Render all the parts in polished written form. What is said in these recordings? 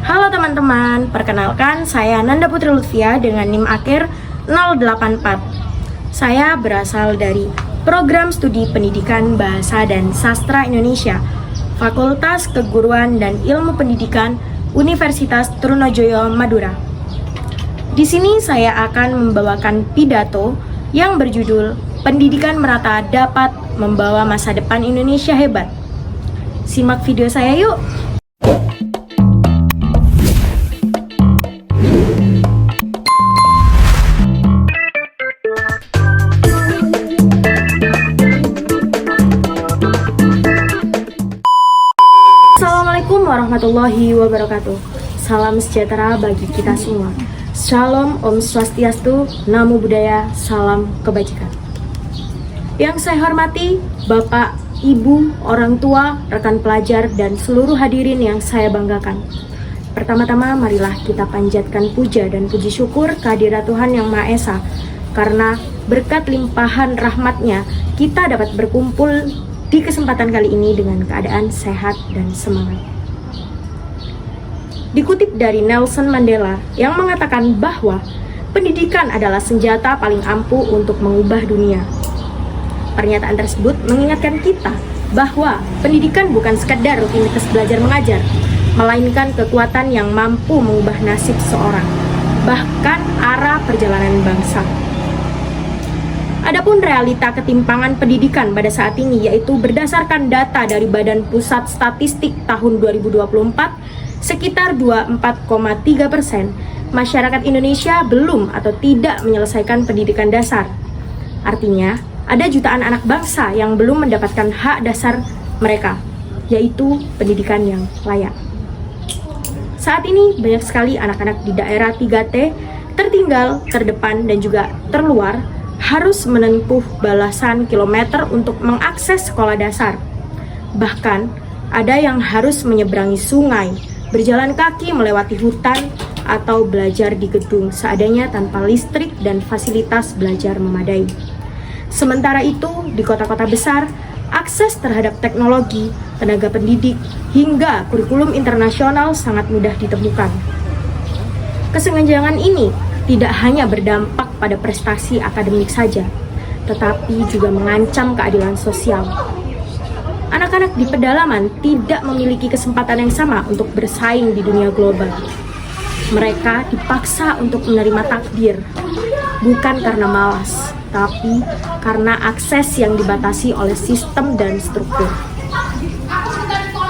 Halo teman-teman, perkenalkan saya Nanda Putri Lutfia dengan NIM akhir 084. Saya berasal dari Program Studi Pendidikan Bahasa dan Sastra Indonesia, Fakultas Keguruan dan Ilmu Pendidikan Universitas Trunojoyo, Madura. Di sini saya akan membawakan pidato yang berjudul Pendidikan Merata Dapat Membawa Masa Depan Indonesia Hebat. Simak video saya yuk! Assalamualaikum warahmatullahi wabarakatuh. Salam sejahtera bagi kita semua. Shalom, Om Swastiastu, Namo Buddhaya, salam kebajikan. Yang saya hormati Bapak, Ibu, orang tua, rekan pelajar, dan seluruh hadirin yang saya banggakan. Pertama-tama marilah kita panjatkan puja dan puji syukur kehadirat Tuhan Yang Maha Esa, karena berkat limpahan rahmat-Nya kita dapat berkumpul di kesempatan kali ini dengan keadaan sehat dan semangat. Dikutip dari Nelson Mandela yang mengatakan bahwa pendidikan adalah senjata paling ampuh untuk mengubah dunia. Pernyataan tersebut mengingatkan kita bahwa pendidikan bukan sekedar rutinitas belajar mengajar, melainkan kekuatan yang mampu mengubah nasib seseorang, bahkan arah perjalanan bangsa. Adapun realita ketimpangan pendidikan pada saat ini yaitu berdasarkan data dari Badan Pusat Statistik tahun 2024, sekitar 24,3% masyarakat Indonesia belum atau tidak menyelesaikan pendidikan dasar. Artinya, ada jutaan anak bangsa yang belum mendapatkan hak dasar mereka, yaitu pendidikan yang layak. Saat ini banyak sekali anak-anak di daerah 3T tertinggal, terdepan, dan juga terluar harus menempuh belasan kilometer untuk mengakses sekolah dasar. Bahkan, ada yang harus menyeberangi sungai, berjalan kaki melewati hutan, atau belajar di gedung seadanya tanpa listrik dan fasilitas belajar memadai. Sementara itu, di kota-kota besar, akses terhadap teknologi, tenaga pendidik, hingga kurikulum internasional sangat mudah ditemukan. Kesenjangan ini tidak hanya berdampak pada prestasi akademik saja, tetapi juga mengancam keadilan sosial. Anak-anak di pedalaman tidak memiliki kesempatan yang sama untuk bersaing di dunia global. Mereka dipaksa untuk menerima takdir, bukan karena malas, tapi karena akses yang dibatasi oleh sistem dan struktur.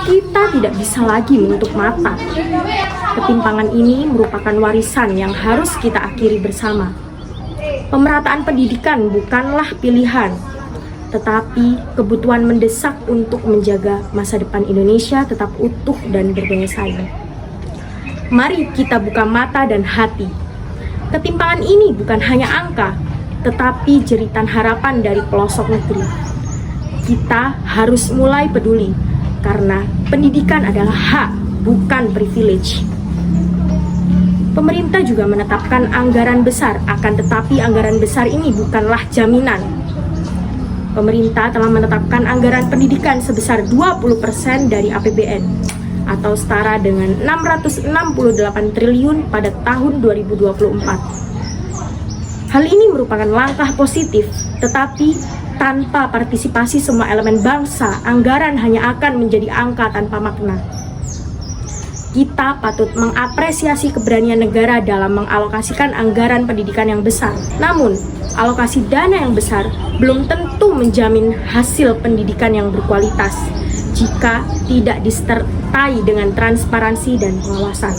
Kita tidak bisa lagi menutup mata. Ketimpangan ini merupakan warisan yang harus kita akhiri bersama. Pemerataan pendidikan bukanlah pilihan, tetapi kebutuhan mendesak untuk menjaga masa depan Indonesia tetap utuh dan berdaya saing. Mari kita buka mata dan hati. Ketimpangan ini bukan hanya angka, tetapi jeritan harapan dari pelosok negeri. Kita harus mulai peduli, karena pendidikan adalah hak, bukan privilege. Pemerintah juga menetapkan anggaran besar, akan tetapi anggaran besar ini bukanlah jaminan. Pemerintah telah menetapkan anggaran pendidikan sebesar 20% dari APBN, atau setara dengan 668 triliun pada tahun 2024. Hal ini merupakan langkah positif, tetapi tanpa partisipasi semua elemen bangsa, anggaran hanya akan menjadi angka tanpa makna. Kita patut mengapresiasi keberanian negara dalam mengalokasikan anggaran pendidikan yang besar. Namun, alokasi dana yang besar belum tentu menjamin hasil pendidikan yang berkualitas jika tidak disertai dengan transparansi dan pengawasan.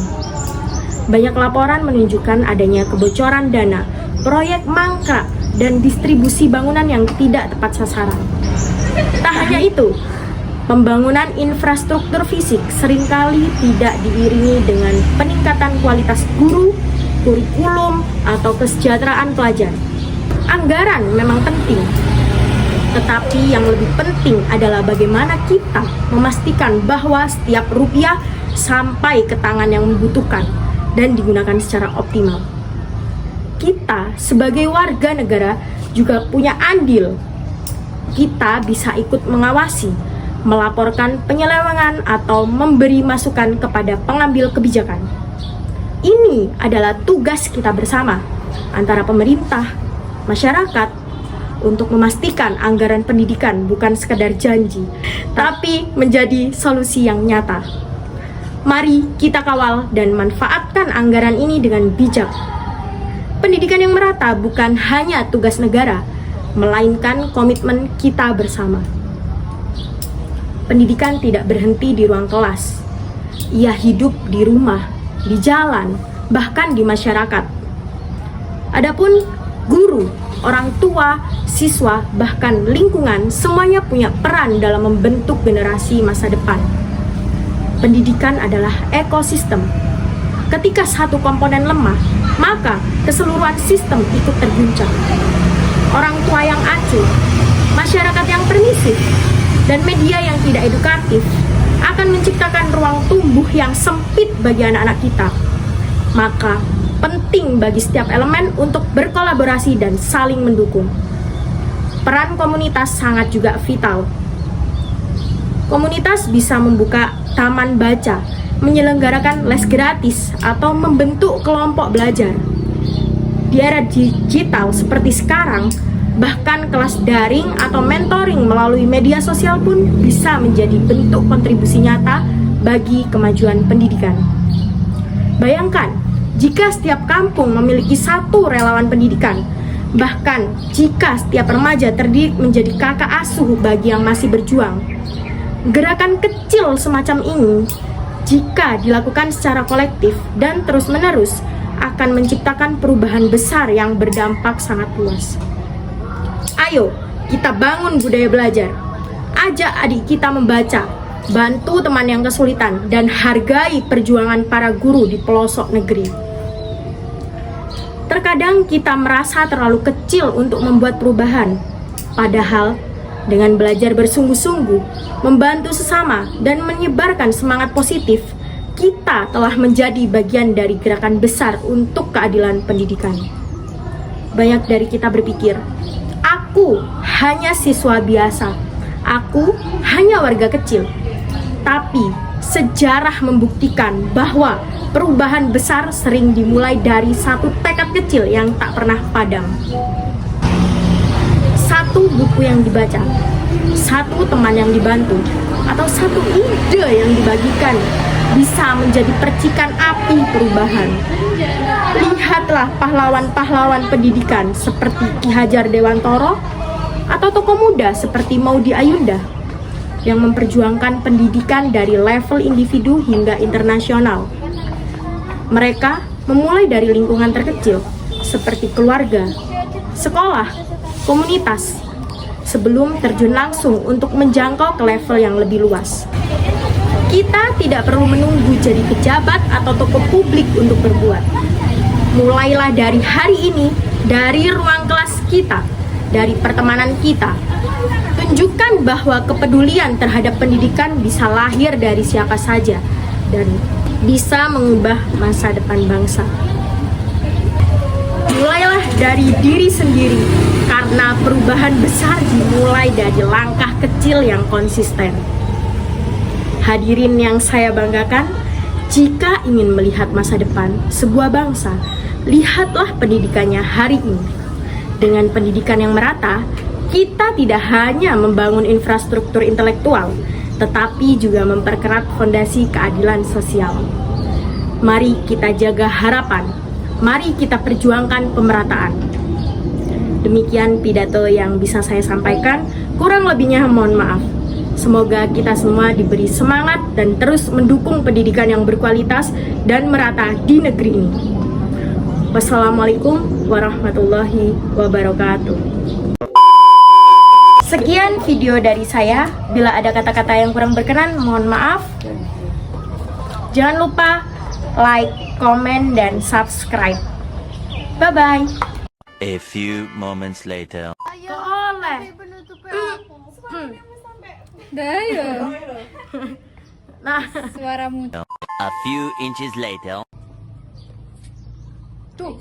Banyak laporan menunjukkan adanya kebocoran dana, proyek mangkrak, dan distribusi bangunan yang tidak tepat sasaran. Tak hanya itu, pembangunan infrastruktur fisik seringkali tidak diiringi dengan peningkatan kualitas guru, kurikulum, atau kesejahteraan pelajar. Anggaran memang penting, tetapi yang lebih penting adalah bagaimana kita memastikan bahwa setiap rupiah sampai ke tangan yang membutuhkan dan digunakan secara optimal. Kita sebagai warga negara juga punya andil. Kita bisa ikut mengawasi melaporkan penyelewengan atau memberi masukan kepada pengambil kebijakan. Ini adalah tugas kita bersama antara pemerintah, masyarakat, untuk memastikan anggaran pendidikan bukan sekedar janji, tapi menjadi solusi yang nyata. Mari kita kawal dan manfaatkan anggaran ini dengan bijak. Pendidikan yang merata bukan hanya tugas negara, melainkan komitmen kita bersama. Pendidikan tidak berhenti di ruang kelas. Ia hidup di rumah, di jalan, bahkan di masyarakat. Adapun guru, orang tua, siswa, bahkan lingkungan, semuanya punya peran dalam membentuk generasi masa depan. Pendidikan adalah ekosistem. Ketika satu komponen lemah, maka keseluruhan sistem ikut terguncang. Orang tua yang acuh, masyarakat yang permisif, dan media yang tidak edukatif akan menciptakan ruang tumbuh yang sempit bagi anak-anak kita. Maka, penting bagi setiap elemen untuk berkolaborasi dan saling mendukung. Peran komunitas sangat juga vital. Komunitas bisa membuka taman baca, menyelenggarakan les gratis, atau membentuk kelompok belajar. Di era digital seperti sekarang, bahkan kelas daring atau mentoring melalui media sosial pun bisa menjadi bentuk kontribusi nyata bagi kemajuan pendidikan. Bayangkan, jika setiap kampung memiliki satu relawan pendidikan, bahkan jika setiap remaja terdidik menjadi kakak asuh bagi yang masih berjuang. Gerakan kecil semacam ini, jika dilakukan secara kolektif dan terus-menerus, akan menciptakan perubahan besar yang berdampak sangat luas. Ayo, kita bangun budaya belajar. Ajak adik kita membaca, bantu teman yang kesulitan, dan hargai perjuangan para guru di pelosok negeri. Terkadang kita merasa terlalu kecil untuk membuat perubahan, padahal dengan belajar bersungguh-sungguh, membantu sesama, dan menyebarkan semangat positif, kita telah menjadi bagian dari gerakan besar untuk keadilan pendidikan. Banyak dari kita berpikir, aku hanya siswa biasa, aku hanya warga kecil. Tapi sejarah membuktikan bahwa perubahan besar sering dimulai dari satu tekad kecil yang tak pernah padam. Satu buku yang dibaca, satu teman yang dibantu, atau satu ide yang dibagikan bisa menjadi percikan api perubahan. Lihatlah pahlawan-pahlawan pendidikan seperti Ki Hajar Dewantoro atau tokoh muda seperti Maudy Ayunda yang memperjuangkan pendidikan dari level individu hingga internasional. Mereka memulai dari lingkungan terkecil seperti keluarga, sekolah, komunitas, sebelum terjun langsung untuk menjangkau ke level yang lebih luas. Kita tidak perlu menunggu jadi pejabat atau tokoh publik untuk berbuat. Mulailah dari hari ini, dari ruang kelas kita, dari pertemanan kita. Tunjukkan bahwa kepedulian terhadap pendidikan bisa lahir dari siapa saja dan bisa mengubah masa depan bangsa. Mulailah dari diri sendiri, karena perubahan besar dimulai dari langkah kecil yang konsisten. Hadirin yang saya banggakan, jika ingin melihat masa depan sebuah bangsa, lihatlah pendidikannya hari ini. Dengan pendidikan yang merata, kita tidak hanya membangun infrastruktur intelektual, tetapi juga memperkerat fondasi keadilan sosial. Mari kita jaga harapan, mari kita perjuangkan pemerataan. Demikian pidato yang bisa saya sampaikan, kurang lebihnya mohon maaf. Semoga kita semua diberi semangat dan terus mendukung pendidikan yang berkualitas dan merata di negeri ini. Wassalamualaikum warahmatullahi wabarakatuh. Sekian video dari saya. Bila ada kata-kata yang kurang berkenan, mohon maaf. Jangan lupa like, komen, dan subscribe. Bye-bye. A few moments later. Oleh. Dah ya. Nah, Suaramu A few inches later. tuh.